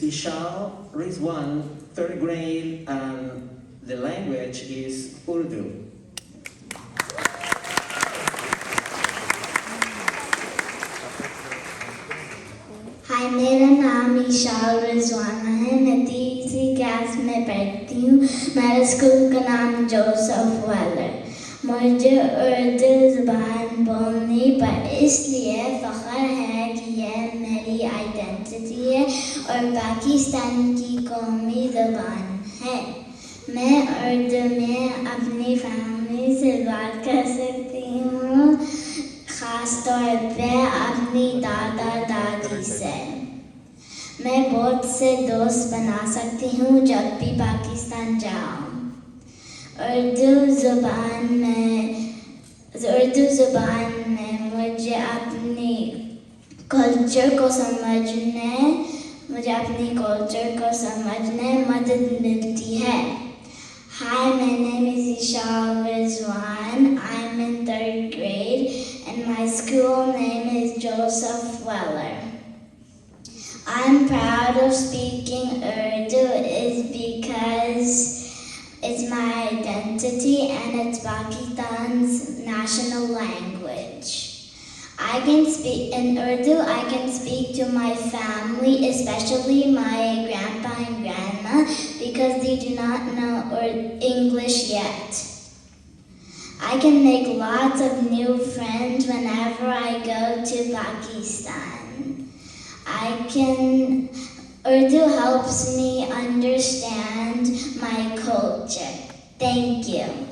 Muhammad Rizwan, third grade, and the language is Urdu. हाय, मेरा नाम मुहम्मद रिजवान है। मैं तीसरी क्लास में पढ़ती हूँ। मेरे स्कूल का नाम जोसेफ वेलर। मुझे उर्दू ज़बान बोलने पर इसलिए फ़ख्र है कि यह मेरी आइडेंटिटी है और पाकिस्तान की कौमी ज़बान है। मैं उर्दू में अपनी फैमिली से बात कर सकती हूँ, ख़ास तौर पे अपनी दादा दादी से। मैं बहुत से दोस्त बना सकती हूँ जब भी पाकिस्तान जाऊँ। उर्दू ज़ुबान में मुझे अपनी कल्चर को समझने मदद मिलती है। Hi, my name is Muhammad Rizwan. I'm in third grade and my school name is Joseph Weller. I'm proud of speaking Urdu is because it's my identity and it's Pakistan's national language. I can speak in Urdu. I can speak to my family, especially my grandpa and grandma, because they do not know English yet. I can make lots of new friends whenever I go to Pakistan. Urdu helps me understand my culture. Thank you.